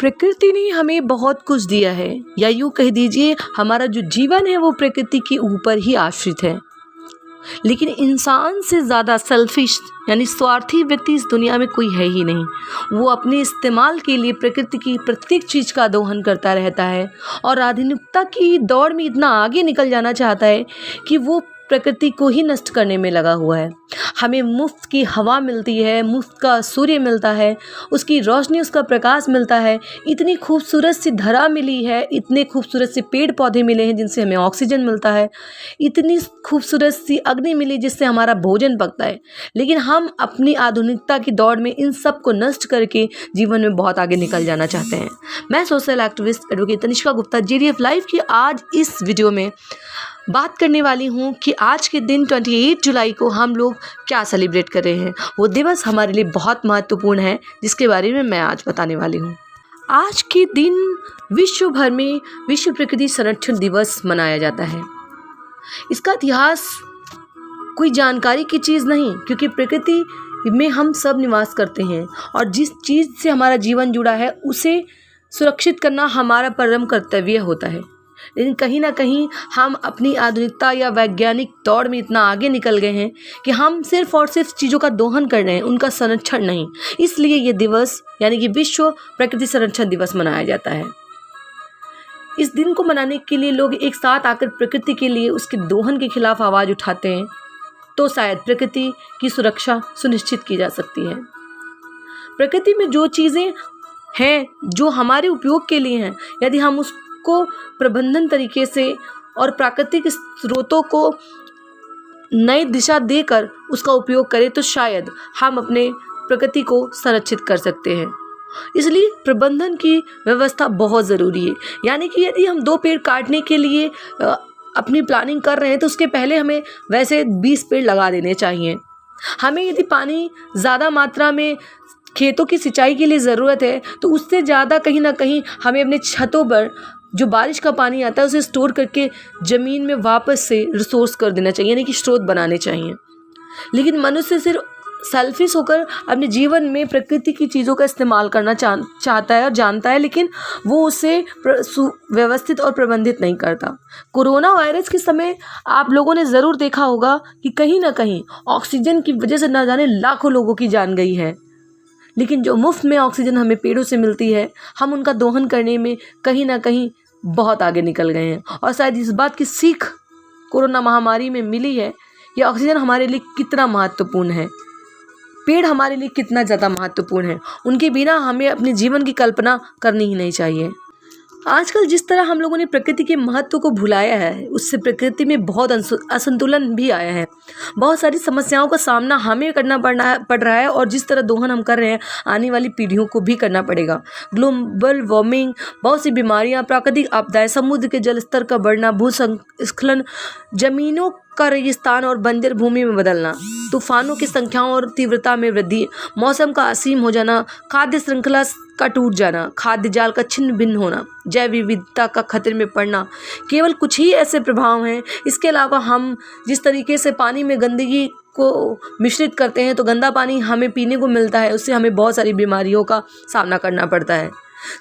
प्रकृति ने हमें बहुत कुछ दिया है, या यूँ कह दीजिए हमारा जो जीवन है वो प्रकृति के ऊपर ही आश्रित है। लेकिन इंसान से ज़्यादा सेल्फिश यानी स्वार्थी व्यक्ति इस दुनिया में कोई है ही नहीं। वो अपने इस्तेमाल के लिए प्रकृति की प्रत्येक चीज़ का दोहन करता रहता है और आधुनिकता की दौड़ में इतना आगे निकल जाना चाहता है कि वो प्रकृति को ही नष्ट करने में लगा हुआ है। हमें मुफ्त की हवा मिलती है, मुफ्त का सूर्य मिलता है, उसकी रोशनी, उसका प्रकाश मिलता है, इतनी खूबसूरत सी धरा मिली है, इतने खूबसूरत से पेड़ पौधे मिले हैं जिनसे हमें ऑक्सीजन मिलता है, इतनी खूबसूरत सी अग्नि मिली जिससे हमारा भोजन पकता है। लेकिन हम अपनी आधुनिकता की दौड़ में इन सब को नष्ट करके जीवन में बहुत आगे निकल जाना चाहते हैं। मैं social activist advocate Tanishka Gupta GDF live की आज इस वीडियो में बात करने वाली हूँ कि आज के दिन 28 जुलाई को हम लोग क्या सेलिब्रेट कर रहे हैं। वो दिवस हमारे लिए बहुत महत्वपूर्ण है जिसके बारे में मैं आज बताने वाली हूँ। आज के दिन विश्व भर में विश्व प्रकृति संरक्षण दिवस मनाया जाता है। इसका इतिहास कोई जानकारी की चीज़ नहीं, क्योंकि प्रकृति में हम सब निवास करते हैं और जिस चीज़ से हमारा जीवन जुड़ा है उसे सुरक्षित करना हमारा परम कर्तव्य होता है। लेकिन कहीं ना कहीं हम अपनी आधुनिकता या वैज्ञानिक दौड़ में इतना आगे निकल गए हैं कि हम सिर्फ और सिर्फ चीज़ों का दोहन कर रहे हैं, उनका संरक्षण नहीं। इसलिए ये दिवस यानी कि विश्व प्रकृति संरक्षण दिवस मनाया जाता है। इस दिन को मनाने के लिए लोग एक साथ आकर प्रकृति के लिए उसके दोहन के खिलाफ आवाज़ उठाते हैं, तो शायद प्रकृति की सुरक्षा सुनिश्चित की जा सकती है। प्रकृति में जो चीज़ें हैं जो हमारे उपयोग के लिए हैं, यदि हम उसको प्रबंधन तरीके से और प्राकृतिक स्रोतों को नई दिशा देकर उसका उपयोग करें तो शायद हम अपने प्रकृति को संरक्षित कर सकते हैं। इसलिए प्रबंधन की व्यवस्था बहुत ज़रूरी है। यानी कि यदि हम 2 पेड़ काटने के लिए अपनी प्लानिंग कर रहे हैं तो उसके पहले हमें वैसे 20 पेड़ लगा देने चाहिए। हमें यदि पानी ज़्यादा मात्रा में खेतों की सिंचाई के लिए ज़रूरत है तो उससे ज़्यादा कहीं ना कहीं हमें अपने छतों पर जो बारिश का पानी आता है उसे स्टोर करके ज़मीन में वापस से रिसोर्स कर देना चाहिए, यानी कि स्रोत बनाने चाहिए। लेकिन मनुष्य सिर्फ सेल्फिश होकर अपने जीवन में प्रकृति की चीज़ों का इस्तेमाल करना चाहता है और जानता है, लेकिन वो उसे व्यवस्थित और प्रबंधित नहीं करता। कोरोना वायरस के समय आप लोगों ने ज़रूर देखा होगा कि कहीं ना कहीं ऑक्सीजन की वजह से न जाने लाखों लोगों की जान गई है। लेकिन जो मुफ्त में ऑक्सीजन हमें पेड़ों से मिलती है, हम उनका दोहन करने में कहीं ना कहीं बहुत आगे निकल गए हैं। और शायद इस बात की सीख कोरोना महामारी में मिली है कि ऑक्सीजन हमारे लिए कितना महत्वपूर्ण है, पेड़ हमारे लिए कितना ज़्यादा महत्वपूर्ण है। उनके बिना हमें अपने जीवन की कल्पना करनी ही नहीं चाहिए। आजकल जिस तरह हम लोगों ने प्रकृति के महत्व को भुलाया है, उससे प्रकृति में बहुत असंतुलन भी आया है। बहुत सारी समस्याओं का सामना हमें करना पड़ रहा है और जिस तरह दोहन हम कर रहे हैं आने वाली पीढ़ियों को भी करना पड़ेगा। ग्लोबल वार्मिंग, बहुत सी बीमारियां, प्राकृतिक आपदाएं, समुद्र के जल स्तर का बढ़ना, भूस्खलन, जमीनों का रेगिस्तान और बंजर भूमि में बदलना, तूफानों की संख्याओं और तीव्रता में वृद्धि, मौसम का असीम हो जाना, खाद्य श्रृंखला का टूट जाना, खाद्य जाल का छिन्न भिन्न होना, जैव विविधता का खतरे में पड़ना, केवल कुछ ही ऐसे प्रभाव हैं। इसके अलावा हम जिस तरीके से पानी में गंदगी को मिश्रित करते हैं तो गंदा पानी हमें पीने को मिलता है, उससे हमें बहुत सारी बीमारियों का सामना करना पड़ता है।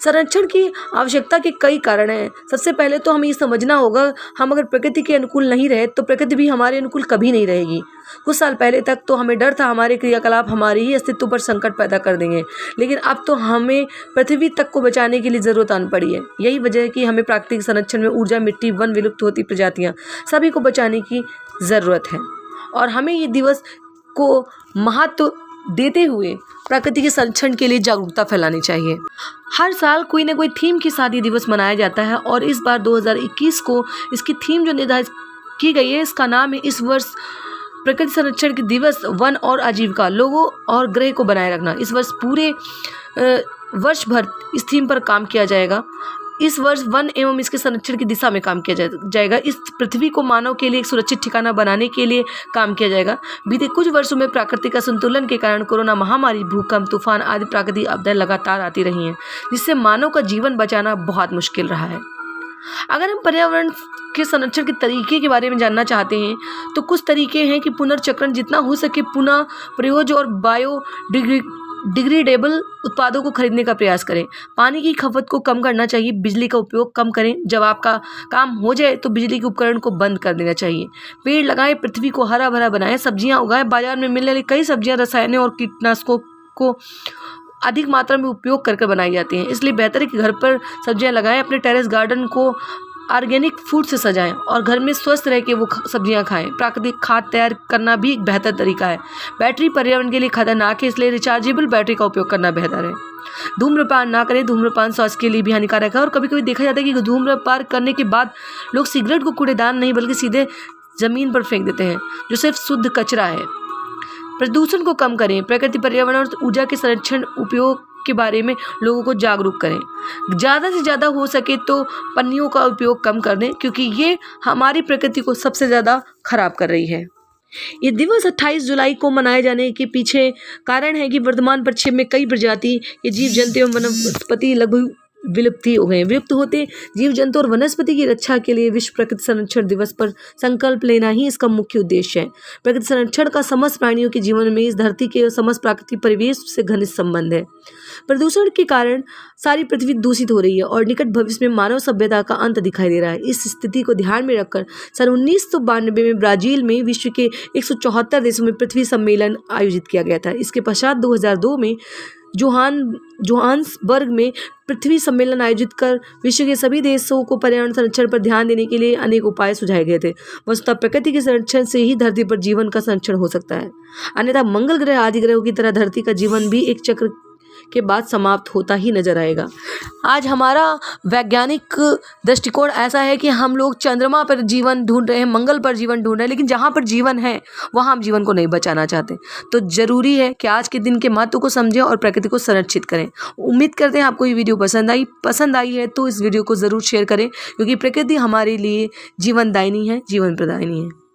संरक्षण की आवश्यकता के कई कारण हैं। सबसे पहले तो हमें ये समझना होगा, हम अगर प्रकृति के अनुकूल नहीं रहे तो प्रकृति भी हमारे अनुकूल कभी नहीं रहेगी। कुछ साल पहले तक तो हमें डर था हमारे क्रियाकलाप हमारे ही अस्तित्व पर संकट पैदा कर देंगे, लेकिन अब तो हमें पृथ्वी तक को बचाने के लिए ज़रूरत आन पड़ी है। यही वजह है कि हमें प्राकृतिक संरक्षण में ऊर्जा, मिट्टी, वन, विलुप्त होती प्रजातियाँ सभी को बचाने की ज़रूरत है और हमें ये दिवस को महत्व देते हुए प्रकृति के संरक्षण के लिए जागरूकता फैलानी चाहिए। हर साल कोई ना कोई थीम के साथ ये दिवस मनाया जाता है और इस बार 2021 को इसकी थीम जो निर्धारित की गई है, इसका नाम है इस वर्ष प्रकृति संरक्षण के दिवस वन और आजीविका, लोगों और ग्रह को बनाए रखना। इस वर्ष पूरे वर्ष भर इस थीम पर काम किया जाएगा। इस वर्ष वन एवं इसके संरक्षण की दिशा में काम किया जाएगा। इस पृथ्वी को मानव के लिए एक सुरक्षित ठिकाना बनाने के लिए काम किया जाएगा। बीते कुछ वर्षों में प्राकृतिक असंतुलन के कारण कोरोना महामारी, भूकंप, तूफान आदि प्राकृतिक आपदाएं लगातार आती रही हैं, जिससे मानव का जीवन बचाना बहुत मुश्किल रहा है। अगर हम पर्यावरण के संरक्षण के तरीके के बारे में जानना चाहते हैं तो कुछ तरीके हैं कि पुनर्चक्रण, जितना हो सके पुनः प्रयोग और डिग्रेडेबल उत्पादों को खरीदने का प्रयास करें। पानी की खपत को कम करना चाहिए। बिजली का उपयोग कम करें। जब आपका काम हो जाए तो बिजली के उपकरण को बंद कर देना चाहिए। पेड़ लगाएं, पृथ्वी को हरा भरा बनाएं, सब्जियां उगाएं। बाजार में मिलने वाली कई सब्जियां रसायनों और कीटनाशकों को अधिक मात्रा में उपयोग करके बनाई जाती हैं, इसलिए बेहतर है कि घर पर सब्जियां लगाएं। अपने टेरेस गार्डन को ऑर्गेनिक फूड से सजाएं और घर में स्वस्थ रह के वो सब्जियां खाएं। प्राकृतिक खाद तैयार करना भी एक बेहतर तरीका है। बैटरी पर्यावरण के लिए खतरनाक है, इसलिए रिचार्जेबल बैटरी का उपयोग करना बेहतर है। धूम्रपान ना करें। धूम्रपान स्वास्थ्य के लिए भी हानिकारक है और कभी कभी देखा जाता है कि धूम्रपान करने के बाद लोग सिगरेट को कूड़ेदान नहीं बल्कि सीधे ज़मीन पर फेंक देते हैं, जो सिर्फ शुद्ध कचरा है। प्रदूषण को कम करें। प्रकृति, पर्यावरण और ऊर्जा के संरक्षण उपयोग के बारे में लोगों को जागरूक करें। ज़्यादा से ज़्यादा हो सके तो पन्नियों का उपयोग कम कर दें, क्योंकि ये हमारी प्रकृति को सबसे ज़्यादा खराब कर रही है। ये दिवस 28 जुलाई को मनाए जाने के पीछे कारण है कि वर्तमान परिप्रेक्ष्य में कई प्रजाति के जीव जंतु एवं वनस्पति लगभग विलुप्त हो गए हैं। विलुप्त होते जीव जंतु और वनस्पति की रक्षा के लिए विश्व प्रकृति संरक्षण दिवस पर संकल्प लेना ही इसका मुख्य उद्देश्य है। प्रकृति संरक्षण का समस्त प्राणियों के जीवन में इस धरती के समस्त प्राकृतिक परिवेश से घनिष्ठ संबंध है। प्रदूषण के कारण सारी पृथ्वी दूषित हो रही है और निकट भविष्य में मानव सभ्यता का अंत दिखाई दे रहा है। इस स्थिति को ध्यान में रखकर सन 1992 में ब्राजील में विश्व के 174 देशों में पृथ्वी सम्मेलन आयोजित किया गया था। इसके पश्चात 2002 में जोहान्सबर्ग में पृथ्वी सम्मेलन आयोजित कर विश्व के सभी देशों को पर्यावरण संरक्षण पर ध्यान देने के लिए अनेक उपाय सुझाए गए थे। वस्तुतः प्रकृति के संरक्षण से ही धरती पर जीवन का संरक्षण हो सकता है, अन्यथा मंगल ग्रह आदि ग्रहों की तरह धरती का जीवन भी एक चक्र के बाद समाप्त होता ही नजर आएगा। आज हमारा वैज्ञानिक दृष्टिकोण ऐसा है कि हम लोग चंद्रमा पर जीवन ढूंढ रहे हैं, मंगल पर जीवन ढूंढ रहे हैं, लेकिन जहाँ पर जीवन है वहाँ हम जीवन को नहीं बचाना चाहते। तो ज़रूरी है कि आज के दिन के महत्व को समझें और प्रकृति को संरक्षित करें। उम्मीद करते हैं आपको ये वीडियो पसंद आई है तो इस वीडियो को ज़रूर शेयर करें, क्योंकि प्रकृति हमारे लिए जीवनदायिनी है, जीवन प्रदायिनी है।